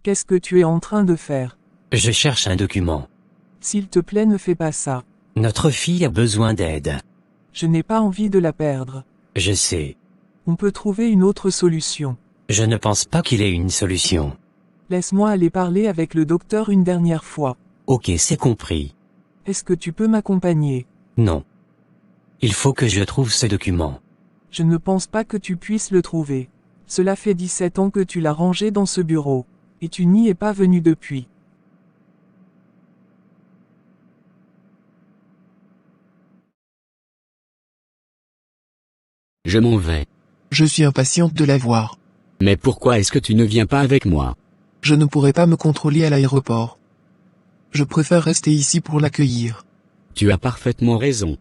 Qu'est-ce que tu es en train de faire? Je cherche un document. S'il te plaît, ne fais pas ça. Notre fille a besoin d'aide. Je n'ai pas envie de la perdre. Je sais. On peut trouver une autre solution. Je ne pense pas qu'il ait une solution. Laisse-moi aller parler avec le docteur une dernière fois. Ok, c'est compris. Est-ce que tu peux m'accompagner? Non. Il faut que je trouve ce document. Je ne pense pas que tu puisses le trouver. Cela fait 17 ans que tu l'as rangé dans ce bureau. Et tu n'y es pas venu depuis. Je m'en vais. Je suis impatiente de la voir. Mais pourquoi est-ce que tu ne viens pas avec moi? Je ne pourrai pas me contrôler à l'aéroport. Je préfère rester ici pour l'accueillir. Tu as parfaitement raison.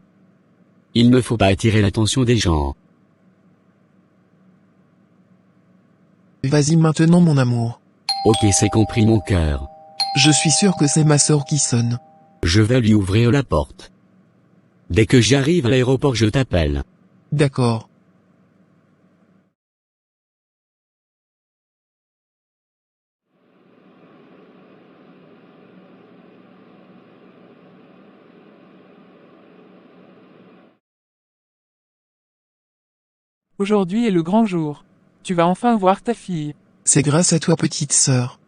Il ne faut pas attirer l'attention des gens. Vas-y maintenant mon amour. Ok, c'est compris mon cœur. Je suis sûr que c'est ma sœur qui sonne. Je vais lui ouvrir la porte. Dès que j'arrive à l'aéroport, je t'appelle. D'accord. Aujourd'hui est le grand jour. Tu vas enfin voir ta fille. C'est grâce à toi petite sœur.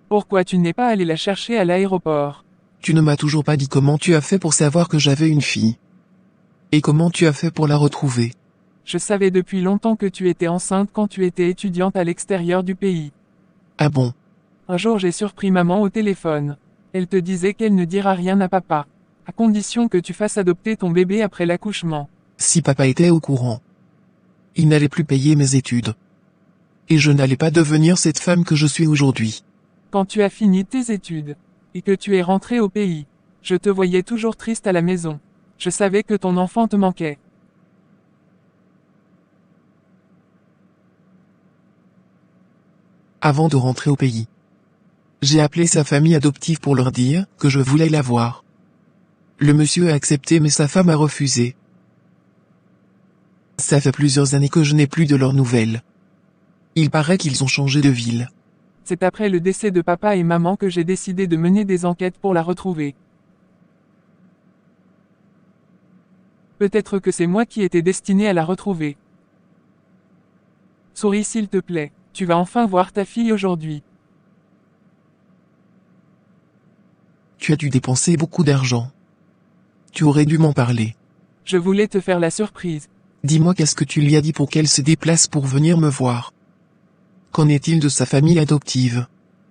Pourquoi tu n'es pas allé la chercher à l'aéroport? Tu ne m'as toujours pas dit comment tu as fait pour savoir que j'avais une fille. Et comment tu as fait pour la retrouver. Je savais depuis longtemps que tu étais enceinte quand tu étais étudiante à l'extérieur du pays. Ah bon? Un jour j'ai surpris maman au téléphone. Elle te disait qu'elle ne dira rien à papa. À condition que tu fasses adopter ton bébé après l'accouchement. Si papa était au courant. Il n'allait plus payer mes études. Et je n'allais pas devenir cette femme que je suis aujourd'hui. Quand tu as fini tes études, et que tu es rentré au pays, je te voyais toujours triste à la maison. Je savais que ton enfant te manquait. Avant de rentrer au pays, j'ai appelé sa famille adoptive pour leur dire que je voulais la voir. Le monsieur a accepté mais sa femme a refusé. Ça fait plusieurs années que je n'ai plus de leurs nouvelles. Il paraît qu'ils ont changé de ville. C'est après le décès de papa et maman que j'ai décidé de mener des enquêtes pour la retrouver. Peut-être que c'est moi qui étais destiné à la retrouver. Souris s'il te plaît, tu vas enfin voir ta fille aujourd'hui. Tu as dû dépenser beaucoup d'argent. Tu aurais dû m'en parler. Je voulais te faire la surprise. Dis-moi qu'est-ce que tu lui as dit pour qu'elle se déplace pour venir me voir. Qu'en est-il de sa famille adoptive?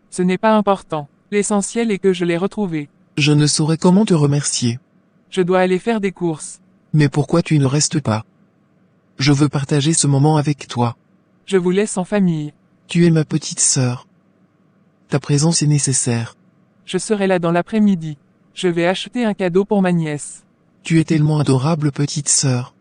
Ce n'est pas important. L'essentiel est que je l'ai retrouvée. Je ne saurais comment te remercier. Je dois aller faire des courses. Mais pourquoi tu ne restes pas? Je veux partager ce moment avec toi. Je vous laisse en famille. Tu es ma petite sœur. Ta présence est nécessaire. Je serai là dans l'après-midi. Je vais acheter un cadeau pour ma nièce. Tu es tellement adorable petite sœur.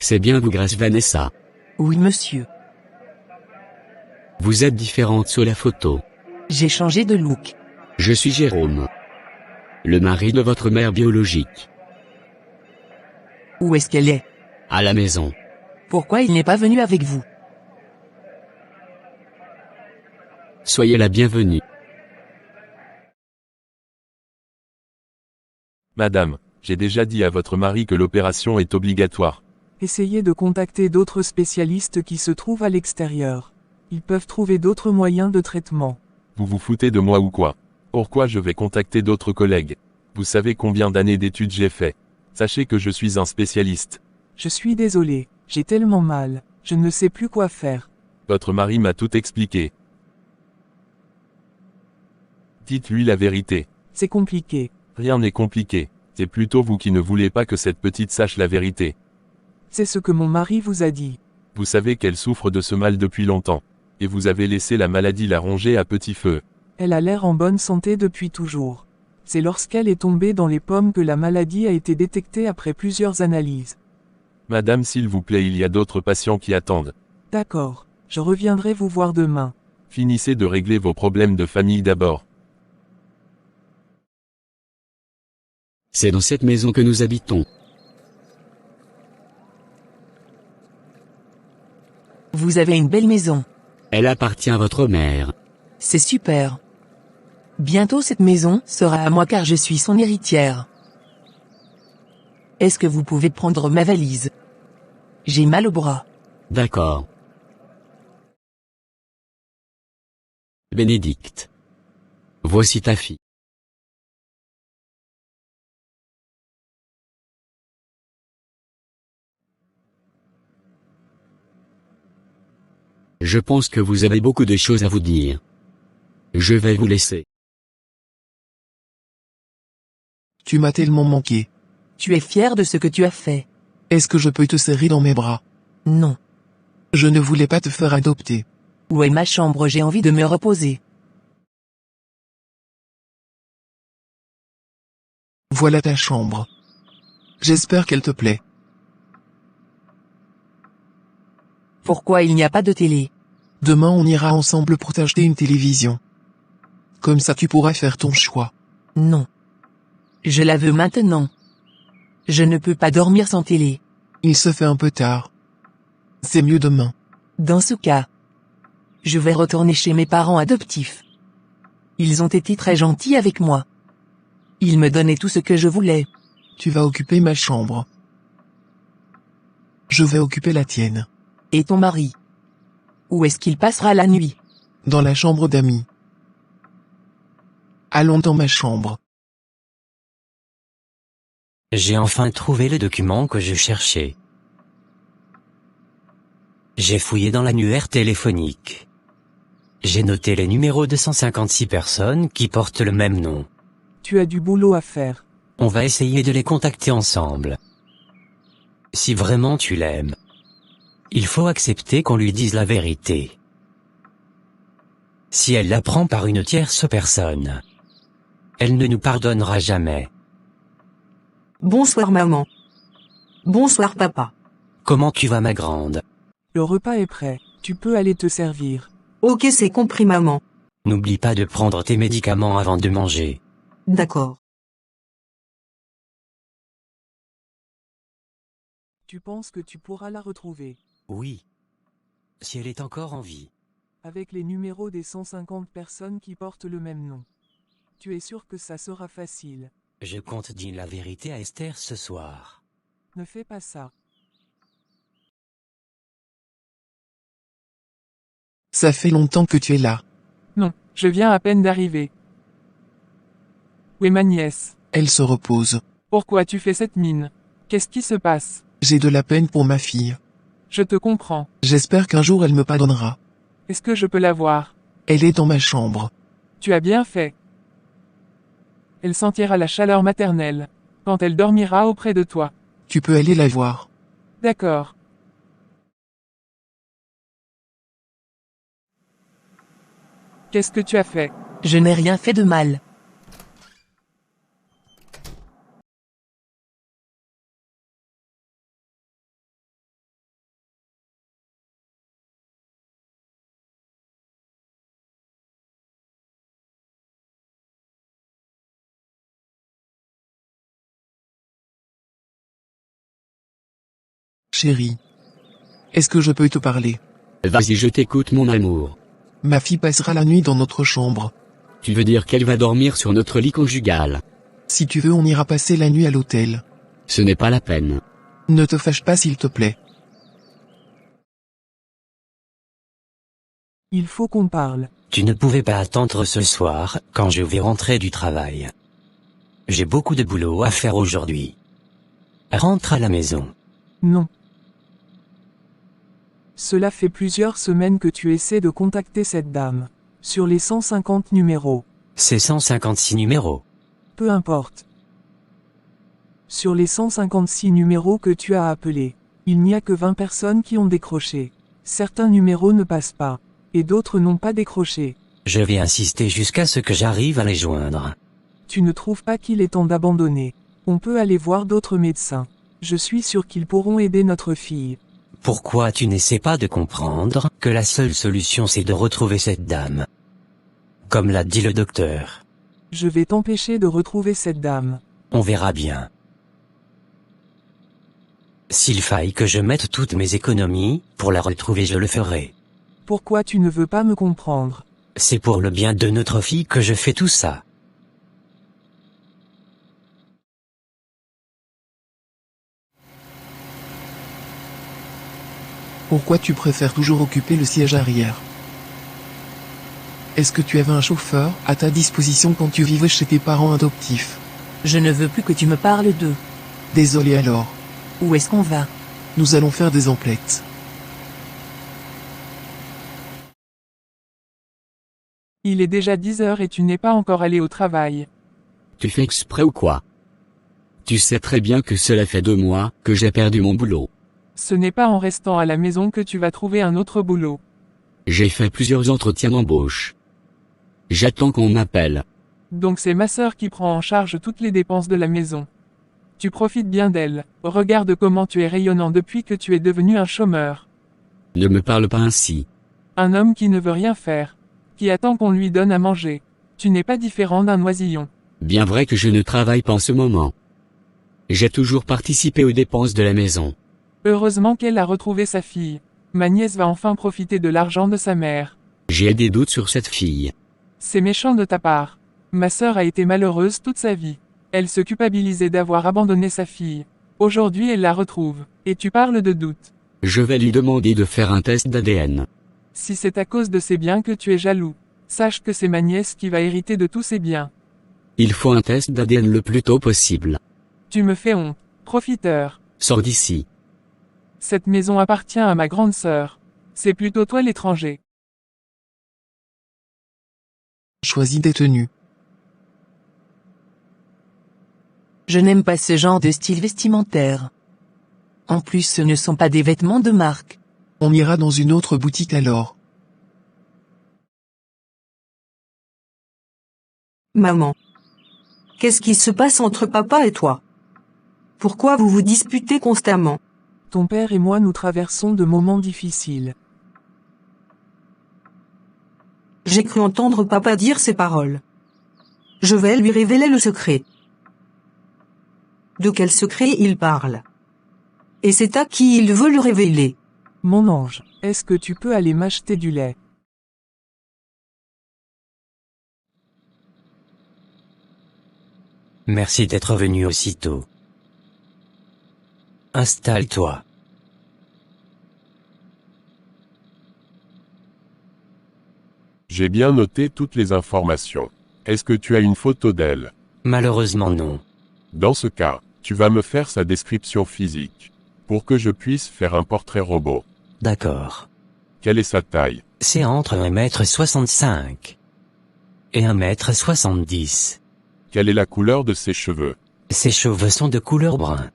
C'est bien vous Grace Vanessa. Oui, monsieur. Vous êtes différente sur la photo. J'ai changé de look. Je suis Jérôme. Le mari de votre mère biologique. Où est-ce qu'elle est? À la maison. Pourquoi il n'est pas venu avec vous? Soyez la bienvenue. Madame, j'ai déjà dit à votre mari que l'opération est obligatoire. Essayez de contacter d'autres spécialistes qui se trouvent à l'extérieur. Ils peuvent trouver d'autres moyens de traitement. Vous vous foutez de moi ou quoi? Pourquoi je vais contacter d'autres collègues? Vous savez combien d'années d'études j'ai fait. Sachez que je suis un spécialiste. Je suis désolé, j'ai tellement mal, je ne sais plus quoi faire. Votre mari m'a tout expliqué. Dites-lui la vérité. C'est compliqué. Rien n'est compliqué. C'est plutôt vous qui ne voulez pas que cette petite sache la vérité. C'est ce que mon mari vous a dit. Vous savez qu'elle souffre de ce mal depuis longtemps. Et vous avez laissé la maladie la ronger à petit feu. Elle a l'air en bonne santé depuis toujours. C'est lorsqu'elle est tombée dans les pommes que la maladie a été détectée après plusieurs analyses. Madame, s'il vous plaît, il y a d'autres patients qui attendent. D'accord. Je reviendrai vous voir demain. Finissez de régler vos problèmes de famille d'abord. C'est dans cette maison que nous habitons. Vous avez une belle maison. Elle appartient à votre mère. C'est super. Bientôt cette maison sera à moi car je suis son héritière. Est-ce que vous pouvez prendre ma valise? J'ai mal au bras. D'accord. Bénédicte. Voici ta fille. Je pense que vous avez beaucoup de choses à vous dire. Je vais vous laisser. Tu m'as tellement manqué. Tu es fier de ce que tu as fait? Est-ce que je peux te serrer dans mes bras? Non. Je ne voulais pas te faire adopter. Où est ma chambre? J'ai envie de me reposer. Voilà ta chambre. J'espère qu'elle te plaît. Pourquoi il n'y a pas de télé? Demain on ira ensemble pour t'acheter une télévision. Comme ça tu pourras faire ton choix. Non. Je la veux maintenant. Je ne peux pas dormir sans télé. Il se fait un peu tard. C'est mieux demain. Dans ce cas, je vais retourner chez mes parents adoptifs. Ils ont été très gentils avec moi. Ils me donnaient tout ce que je voulais. Tu vas occuper ma chambre. Je vais occuper la tienne. Et ton mari? Où est-ce qu'il passera la nuit? Dans la chambre d'amis. Allons dans ma chambre. J'ai enfin trouvé le document que je cherchais. J'ai fouillé dans l'annuaire téléphonique. J'ai noté les numéros de 156 personnes qui portent le même nom. Tu as du boulot à faire. On va essayer de les contacter ensemble. Si vraiment tu l'aimes, il faut accepter qu'on lui dise la vérité. Si elle l'apprend par une tierce personne, elle ne nous pardonnera jamais. Bonsoir maman. Bonsoir papa. Comment tu vas ma grande? Le repas est prêt. Tu peux aller te servir. Ok, c'est compris maman. N'oublie pas de prendre tes médicaments avant de manger. D'accord. Tu penses que tu pourras la retrouver? Oui. Si elle est encore en vie. Avec les numéros des 150 personnes qui portent le même nom. Tu es sûr que ça sera facile? Je compte dire la vérité à Esther ce soir. Ne fais pas ça. Ça fait longtemps que tu es là. Non, je viens à peine d'arriver. Où est ma nièce? Elle se repose. Pourquoi tu fais cette mine? Qu'est-ce qui se passe? J'ai de la peine pour ma fille. Je te comprends. J'espère qu'un jour elle me pardonnera. Est-ce que je peux la voir? Elle est dans ma chambre. Tu as bien fait. Elle sentira la chaleur maternelle, quand elle dormira auprès de toi. Tu peux aller la voir. D'accord. Qu'est-ce que tu as fait? Je n'ai rien fait de mal. Chérie. Est-ce que je peux te parler? Vas-y, je t'écoute mon amour. Ma fille passera la nuit dans notre chambre. Tu veux dire qu'elle va dormir sur notre lit conjugal? Si tu veux on ira passer la nuit à l'hôtel. Ce n'est pas la peine. Ne te fâche pas s'il te plaît. Il faut qu'on parle. Tu ne pouvais pas attendre ce soir, quand je vais rentrer du travail. J'ai beaucoup de boulot à faire aujourd'hui. Rentre à la maison. Non. Cela fait plusieurs semaines que tu essaies de contacter cette dame. Sur les 150 numéros. C'est 156 numéros. Peu importe. Sur les 156 numéros que tu as appelés, il n'y a que 20 personnes qui ont décroché. Certains numéros ne passent pas. Et d'autres n'ont pas décroché. Je vais insister jusqu'à ce que j'arrive à les joindre. Tu ne trouves pas qu'il est temps d'abandonner? On peut aller voir d'autres médecins. Je suis sûr qu'ils pourront aider notre fille. Pourquoi tu n'essaies pas de comprendre que la seule solution c'est de retrouver cette dame? Comme l'a dit le docteur. Je vais t'empêcher de retrouver cette dame. On verra bien. S'il faille que je mette toutes mes économies, pour la retrouver je le ferai. Pourquoi tu ne veux pas me comprendre? C'est pour le bien de notre fille que je fais tout ça. Pourquoi tu préfères toujours occuper le siège arrière? Est-ce que tu avais un chauffeur à ta disposition quand tu vivais chez tes parents adoptifs? Je ne veux plus que tu me parles d'eux. Désolé alors. Où est-ce qu'on va? Nous allons faire des emplettes. Il est déjà 10 heures et tu n'es pas encore allé au travail. Tu fais exprès ou quoi? Tu sais très bien que cela fait 2 mois que j'ai perdu mon boulot. Ce n'est pas en restant à la maison que tu vas trouver un autre boulot. J'ai fait plusieurs entretiens d'embauche. J'attends qu'on m'appelle. Donc c'est ma sœur qui prend en charge toutes les dépenses de la maison. Tu profites bien d'elle. Regarde comment tu es rayonnant depuis que tu es devenu un chômeur. Ne me parle pas ainsi. Un homme qui ne veut rien faire. Qui attend qu'on lui donne à manger. Tu n'es pas différent d'un oisillon. Bien vrai que je ne travaille pas en ce moment. J'ai toujours participé aux dépenses de la maison. Heureusement qu'elle a retrouvé sa fille. Ma nièce va enfin profiter de l'argent de sa mère. J'ai des doutes sur cette fille. C'est méchant de ta part. Ma sœur a été malheureuse toute sa vie. Elle se culpabilisait d'avoir abandonné sa fille. Aujourd'hui elle la retrouve. Et tu parles de doute. Je vais lui demander de faire un test d'ADN. Si c'est à cause de ses biens que tu es jaloux, sache que c'est ma nièce qui va hériter de tous ses biens. Il faut un test d'ADN le plus tôt possible. Tu me fais honte, profiteur. Sors d'ici. Cette maison appartient à ma grande sœur. C'est plutôt toi l'étranger. Choisis des tenues. Je n'aime pas ce genre de style vestimentaire. En plus, ce ne sont pas des vêtements de marque. On ira dans une autre boutique alors. Maman. Qu'est-ce qui se passe entre papa et toi? Pourquoi vous vous disputez constamment? Ton père et moi nous traversons de moments difficiles. J'ai cru entendre papa dire ces paroles. Je vais lui révéler le secret. De quel secret il parle? Et c'est à qui il veut le révéler? Mon ange, est-ce que tu peux aller m'acheter du lait? Merci d'être venu aussitôt. Installe-toi. J'ai bien noté toutes les informations. Est-ce que tu as une photo d'elle? Malheureusement non. Dans ce cas, tu vas me faire sa description physique. Pour que je puisse faire un portrait robot. D'accord. Quelle est sa taille? C'est entre 1,65 m et 1,70 m. Quelle est la couleur de ses cheveux? Ses cheveux sont de couleur brun.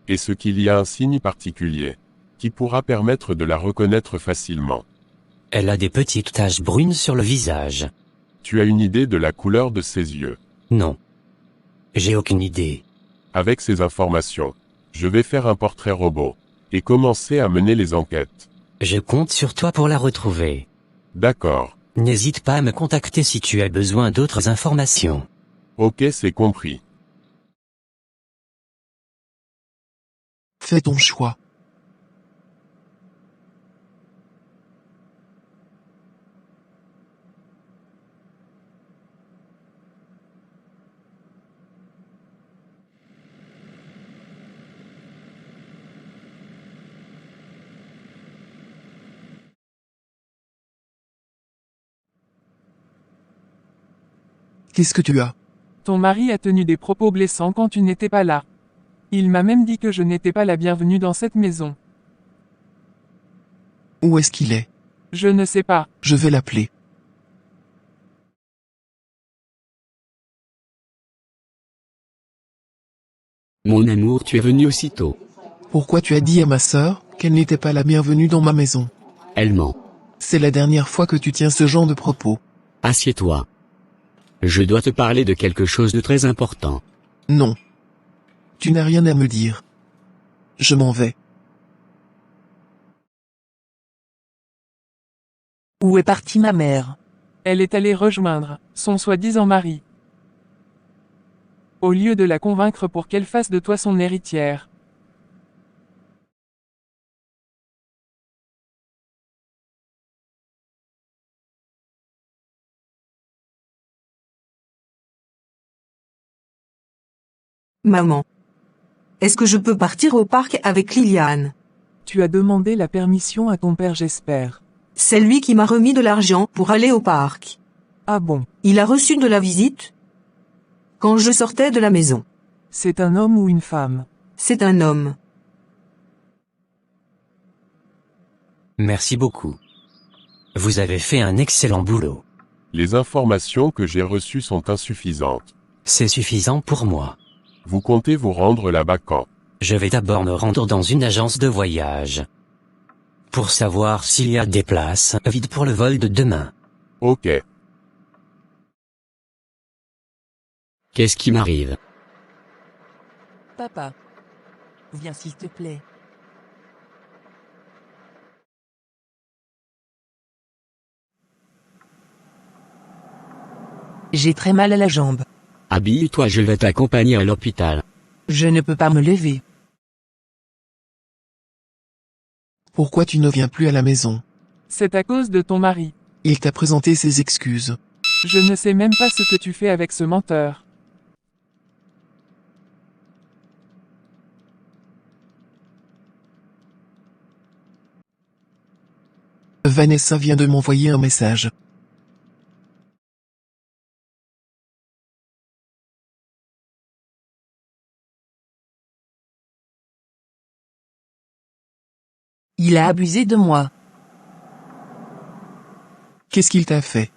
Est-ce qu'il y a un signe particulier qui pourra permettre de la reconnaître facilement? Elle a des petites taches brunes sur le visage. Tu as une idée de la couleur de ses yeux? Non. J'ai aucune idée. Avec ces informations, je vais faire un portrait robot et commencer à mener les enquêtes. Je compte sur toi pour la retrouver. D'accord. N'hésite pas à me contacter si tu as besoin d'autres informations. Ok, c'est compris. Fais ton choix. Qu'est-ce que tu as? Ton mari a tenu des propos blessants quand tu n'étais pas là. Il m'a même dit que je n'étais pas la bienvenue dans cette maison. Où est-ce qu'il est? Je ne sais pas. Je vais l'appeler. Mon amour, tu es venu aussitôt. Pourquoi tu as dit à ma sœur qu'elle n'était pas la bienvenue dans ma maison? Elle ment. C'est la dernière fois que tu tiens ce genre de propos. Assieds-toi. Je dois te parler de quelque chose de très important. Non. Tu n'as rien à me dire. Je m'en vais. Où est partie ma mère? Elle est allée rejoindre son soi-disant mari. Au lieu de la convaincre pour qu'elle fasse de toi son héritière. Maman. Est-ce que je peux partir au parc avec Liliane? Tu as demandé la permission à ton père, j'espère. C'est lui qui m'a remis de l'argent pour aller au parc. Ah bon, Il a reçu de la visite quand je sortais de la maison. c'est un homme ou une femme? C'est un homme. Merci beaucoup. Vous avez fait un excellent boulot. Les informations que j'ai reçues sont insuffisantes. C'est suffisant pour moi. Vous comptez vous rendre là-bas quand? Je vais d'abord me rendre dans une agence de voyage. Pour savoir s'il y a des places vides pour le vol de demain. Ok. Qu'est-ce qui m'arrive? Papa. Viens s'il te plaît. J'ai très mal à la jambe. Habille-toi, je vais t'accompagner à l'hôpital. Je ne peux pas me lever. Pourquoi tu ne viens plus à la maison? C'est à cause de ton mari. Il t'a présenté ses excuses. Je ne sais même pas ce que tu fais avec ce menteur. Vanessa vient de m'envoyer un message. Il a abusé de moi. Qu'est-ce qu'il t'a fait?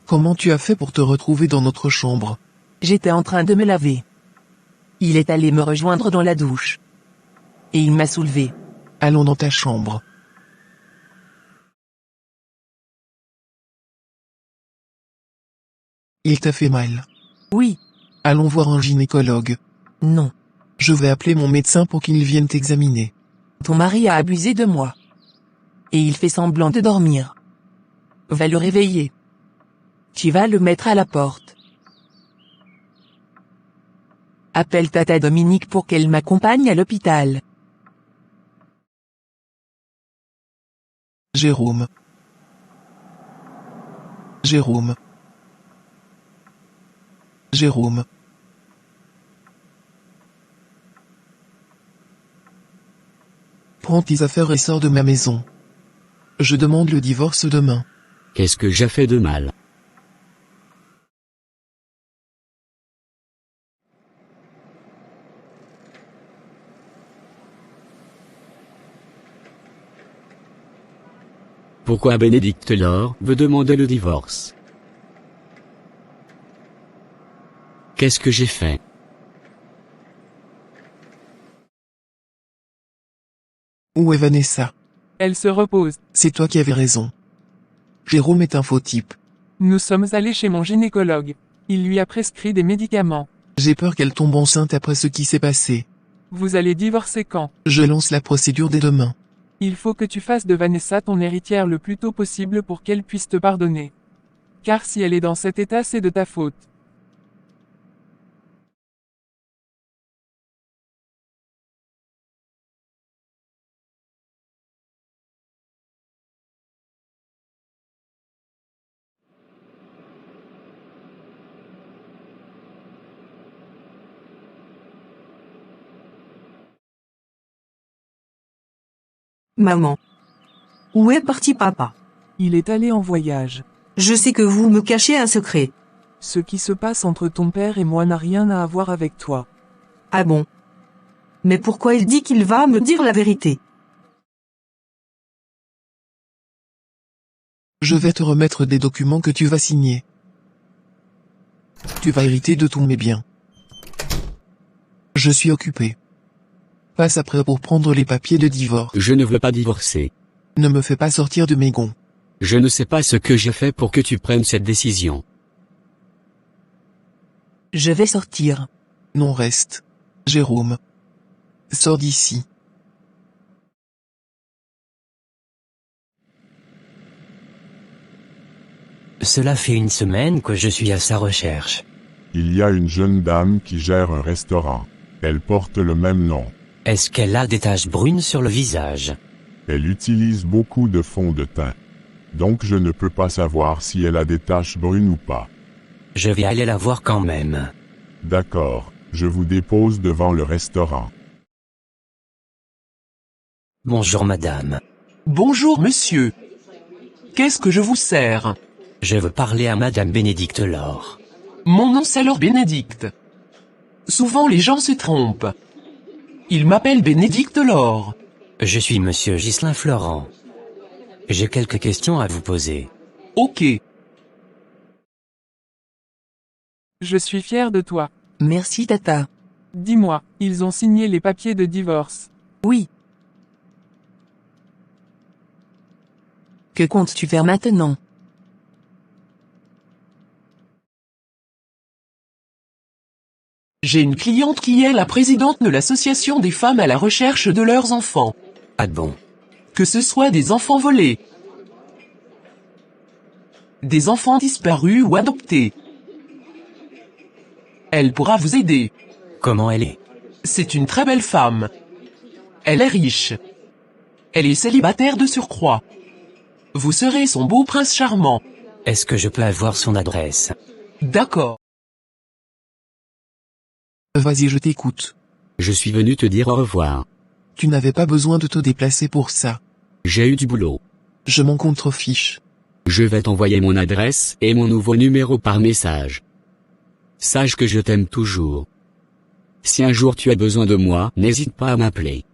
Comment tu as fait pour te retrouver dans notre chambre? J'étais en train de me laver. Il est allé me rejoindre dans la douche. Et il m'a soulevé. Allons dans ta chambre. Il t'a fait mal. Oui. Allons voir un gynécologue. Non. Je vais appeler mon médecin pour qu'il vienne t'examiner. Ton mari a abusé de moi. Et il fait semblant de dormir. Va le réveiller. Tu vas le mettre à la porte. Appelle Tata Dominique pour qu'elle m'accompagne à l'hôpital. Jérôme. Jérôme. Jérôme. Prends tes affaires et sors de ma maison. Je demande le divorce demain. Qu'est-ce que j'ai fait de mal? Pourquoi Bénédicte Laure veut demander le divorce? Qu'est-ce que j'ai fait? Où est Vanessa? Elle se repose. C'est toi qui avais raison. Jérôme est un faux type. Nous sommes allés chez mon gynécologue. Il lui a prescrit des médicaments. J'ai peur qu'elle tombe enceinte après ce qui s'est passé. Vous allez divorcer quand? Je lance la procédure dès demain. Il faut que tu fasses de Vanessa ton héritière le plus tôt possible pour qu'elle puisse te pardonner. Car si elle est dans cet état, c'est de ta faute. Maman. Où est parti papa? Il est allé en voyage. Je sais que vous me cachez un secret. Ce qui se passe entre ton père et moi n'a rien à voir avec toi. Ah bon? Mais pourquoi il dit qu'il va me dire la vérité? Je vais te remettre des documents que tu vas signer. Tu vas hériter de tous mes biens. Je suis occupé. Passe après pour prendre les papiers de divorce. Je ne veux pas divorcer. Ne me fais pas sortir de mes gonds. Je ne sais pas ce que j'ai fait pour que tu prennes cette décision. Je vais sortir. Non, reste. Jérôme. Sors d'ici. Cela fait une semaine que je suis à sa recherche. Il y a une jeune dame qui gère un restaurant. Elle porte le même nom. Est-ce qu'elle a des taches brunes sur le visage? Elle utilise beaucoup de fond de teint. Donc je ne peux pas savoir si elle a des taches brunes ou pas. Je vais aller la voir quand même. D'accord, je vous dépose devant le restaurant. Bonjour madame. Bonjour monsieur. Qu'est-ce que je vous sers? Je veux parler à madame Bénédicte Laure. Mon nom c'est Laure Bénédicte. Souvent les gens se trompent. Il m'appelle Bénédicte Laure. Je suis monsieur Ghislain Florent. J'ai quelques questions à vous poser. Ok. Je suis fier de toi. Merci tata. Dis-moi, ils ont signé les papiers de divorce. Oui. Que comptes-tu faire maintenant? J'ai une cliente qui est la présidente de l'association des femmes à la recherche de leurs enfants. Ah bon? Que ce soit des enfants volés, des enfants disparus ou adoptés. Elle pourra vous aider. Comment elle est? C'est une très belle femme. Elle est riche. Elle est célibataire de surcroît. Vous serez son beau prince charmant. Est-ce que je peux avoir son adresse? D'accord. Vas-y, je t'écoute. Je suis venu te dire au revoir. Tu n'avais pas besoin de te déplacer pour ça. J'ai eu du boulot. Je m'en contrefiche. Je vais t'envoyer mon adresse et mon nouveau numéro par message. Sache que je t'aime toujours. Si un jour tu as besoin de moi, n'hésite pas à m'appeler.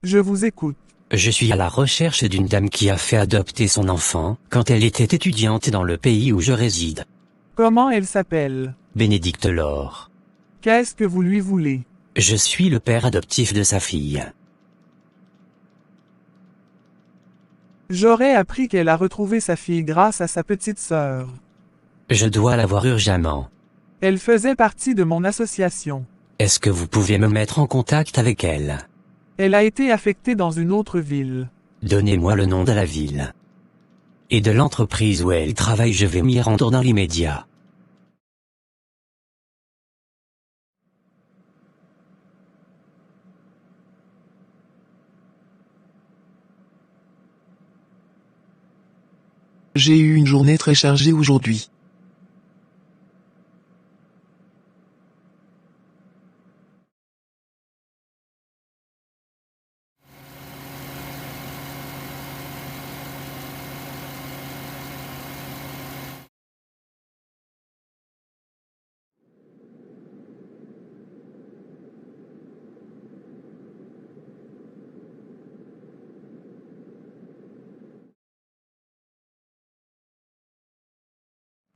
Je vous écoute. Je suis à la recherche d'une dame qui a fait adopter son enfant quand elle était étudiante dans le pays où je réside. Comment elle s'appelle? Bénédicte Laure. Qu'est-ce que vous lui voulez? Je suis le père adoptif de sa fille. J'aurais appris qu'elle a retrouvé sa fille grâce à sa petite sœur. Je dois la voir urgemment. Elle faisait partie de mon association. Est-ce que vous pouvez me mettre en contact avec elle? Elle a été affectée dans une autre ville. Donnez-moi le nom de la ville. Et de l'entreprise où elle travaille, je vais m'y rendre dans l'immédiat. J'ai eu une journée très chargée aujourd'hui.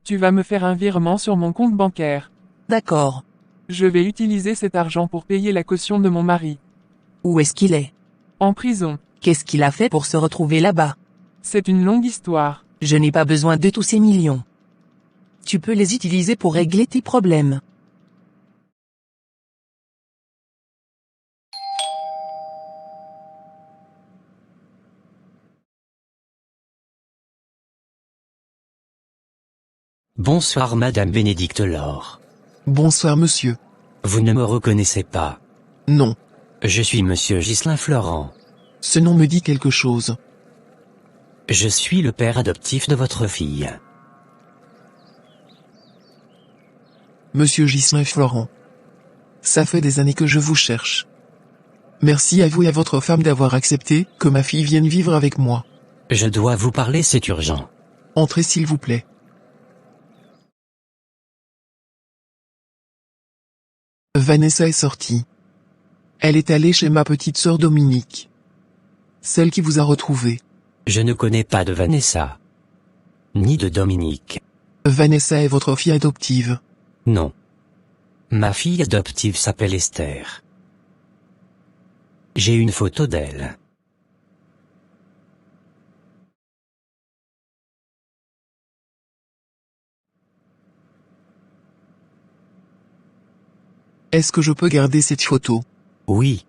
Tu vas me faire un virement sur mon compte bancaire. D'accord. Je vais utiliser cet argent pour payer la caution de mon mari. Où est-ce qu'il est? En prison. Qu'est-ce qu'il a fait pour se retrouver là-bas? C'est une longue histoire. Je n'ai pas besoin de tous ces millions. Tu peux les utiliser pour régler tes problèmes. Bonsoir madame Bénédicte Laure. Bonsoir monsieur. Vous ne me reconnaissez pas. Non. Je suis monsieur Ghislain Florent. Ce nom me dit quelque chose. Je suis le père adoptif de votre fille. Monsieur Ghislain Florent. Ça fait des années que je vous cherche. Merci à vous et à votre femme d'avoir accepté que ma fille vienne vivre avec moi. Je dois vous parler, c'est urgent. Entrez s'il vous plaît. Vanessa est sortie. Elle est allée chez ma petite sœur Dominique. Celle qui vous a retrouvé. Je ne connais pas de Vanessa. Ni de Dominique. Vanessa est votre fille adoptive. Non. Ma fille adoptive s'appelle Esther. J'ai une photo d'elle. Est-ce que je peux garder cette photo? Oui.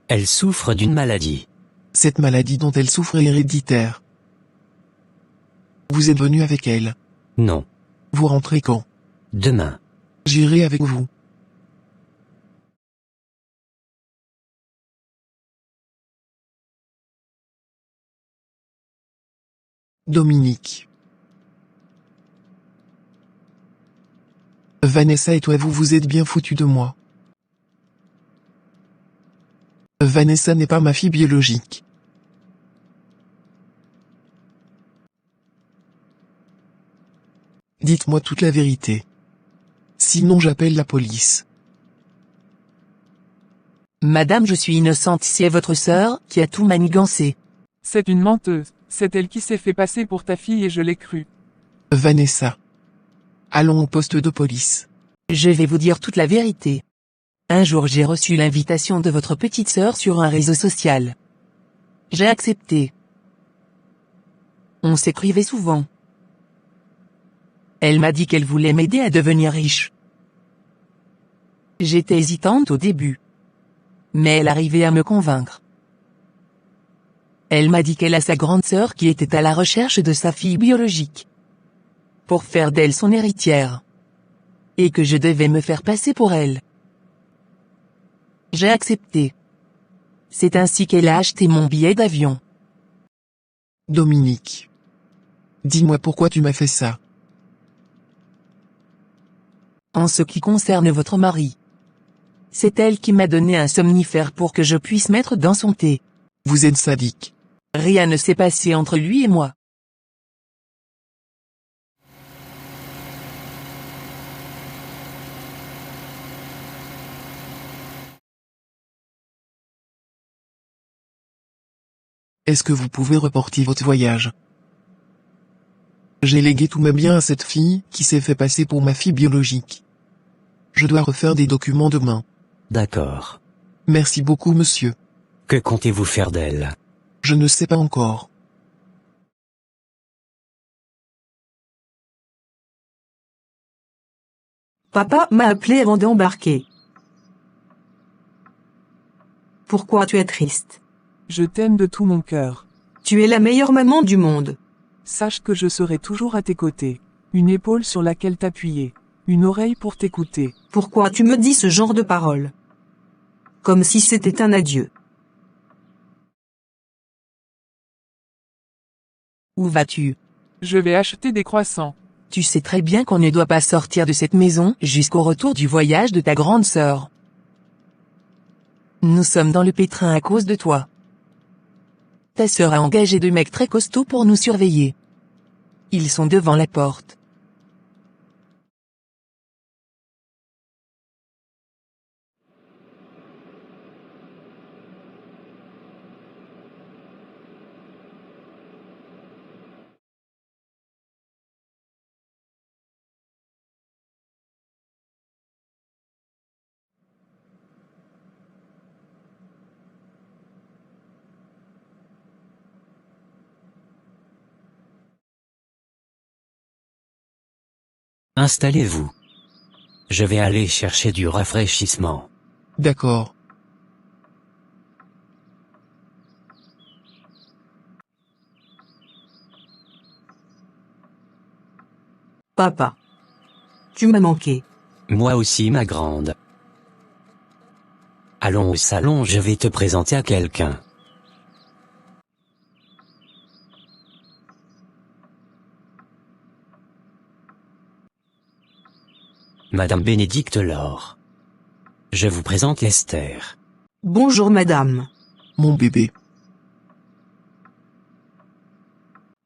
Elle souffre d'une maladie. Cette maladie dont elle souffre est héréditaire. Vous êtes venu avec elle. Non. Vous rentrez quand? Demain. J'irai avec vous. Dominique. Vanessa et toi vous êtes bien foutus de moi. Vanessa n'est pas ma fille biologique. Dites-moi toute la vérité. Sinon j'appelle la police. Madame, je suis innocente, c'est votre sœur qui a tout manigancé. C'est une menteuse. C'est elle qui s'est fait passer pour ta fille et je l'ai cru. Vanessa. Allons au poste de police. Je vais vous dire toute la vérité. Un jour j'ai reçu l'invitation de votre petite sœur sur un réseau social. J'ai accepté. On s'écrivait souvent. Elle m'a dit qu'elle voulait m'aider à devenir riche. J'étais hésitante au début. Mais elle arrivait à me convaincre. Elle m'a dit qu'elle a sa grande sœur qui était à la recherche de sa fille biologique. Pour faire d'elle son héritière. Et que je devais me faire passer pour elle. J'ai accepté. C'est ainsi qu'elle a acheté mon billet d'avion. Dominique. Dis-moi pourquoi tu m'as fait ça. En ce qui concerne votre mari. C'est elle qui m'a donné un somnifère pour que je puisse mettre dans son thé. Vous êtes sadique. Rien ne s'est passé entre lui et moi. Est-ce que vous pouvez reporter votre voyage? J'ai légué tous mes biens à cette fille qui s'est fait passer pour ma fille biologique. Je dois refaire des documents demain. D'accord. Merci beaucoup monsieur. Que comptez-vous faire d'elle? Je ne sais pas encore. Papa m'a appelé avant d'embarquer. Pourquoi tu es triste? Je t'aime de tout mon cœur. Tu es la meilleure maman du monde. Sache que je serai toujours à tes côtés. Une épaule sur laquelle t'appuyer. Une oreille pour t'écouter. Pourquoi tu me dis ce genre de paroles? Comme si c'était un adieu. Où vas-tu? Je vais acheter des croissants. Tu sais très bien qu'on ne doit pas sortir de cette maison jusqu'au retour du voyage de ta grande sœur. Nous sommes dans le pétrin à cause de toi. Ta sœur a engagé 2 mecs très costauds pour nous surveiller. Ils sont devant la porte. Installez-vous. Je vais aller chercher du rafraîchissement. D'accord. Papa. Tu m'as manqué. Moi aussi ma grande. Allons au salon, je vais te présenter à quelqu'un. Madame Bénédicte Laure. Je vous présente Esther. Bonjour madame. Mon bébé.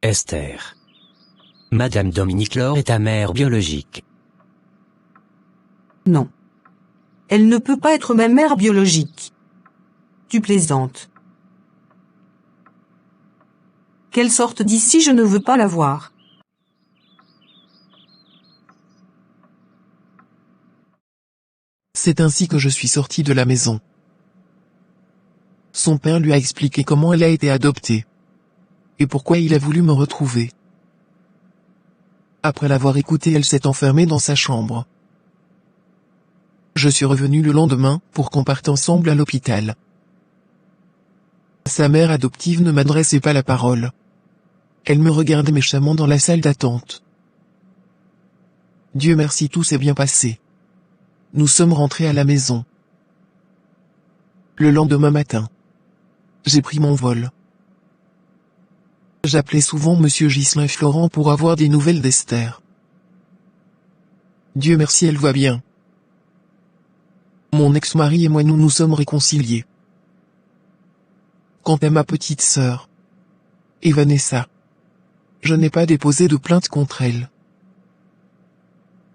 Esther. Madame Dominique Laure est ta mère biologique. Non. Elle ne peut pas être ma mère biologique. Tu plaisantes. Qu'elle sorte d'ici, je ne veux pas la voir. C'est ainsi que je suis sorti de la maison. Son père lui a expliqué comment elle a été adoptée. Et pourquoi il a voulu me retrouver. Après l'avoir écoutée, elle s'est enfermée dans sa chambre. Je suis revenu le lendemain pour qu'on parte ensemble à l'hôpital. Sa mère adoptive ne m'adressait pas la parole. Elle me regardait méchamment dans la salle d'attente. Dieu merci, tout s'est bien passé. Nous sommes rentrés à la maison. Le lendemain matin, j'ai pris mon vol. J'appelais souvent Monsieur Ghislain Florent pour avoir des nouvelles d'Esther. Dieu merci, elle va bien. Mon ex-mari et moi nous nous sommes réconciliés. Quant à ma petite sœur, et Vanessa, je n'ai pas déposé de plainte contre elle.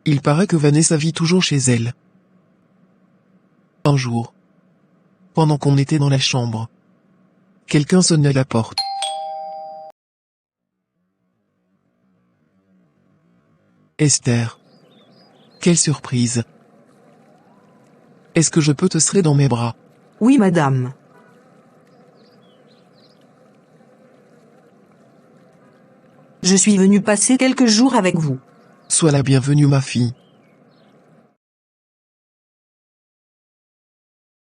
Il paraît que Vanessa vit toujours chez elle. Un jour, pendant qu'on était dans la chambre, quelqu'un sonne à la porte. Esther. Quelle surprise. Est-ce que je peux te serrer dans mes bras? Oui, madame. Je suis venu passer quelques jours avec vous. Sois la bienvenue, ma fille.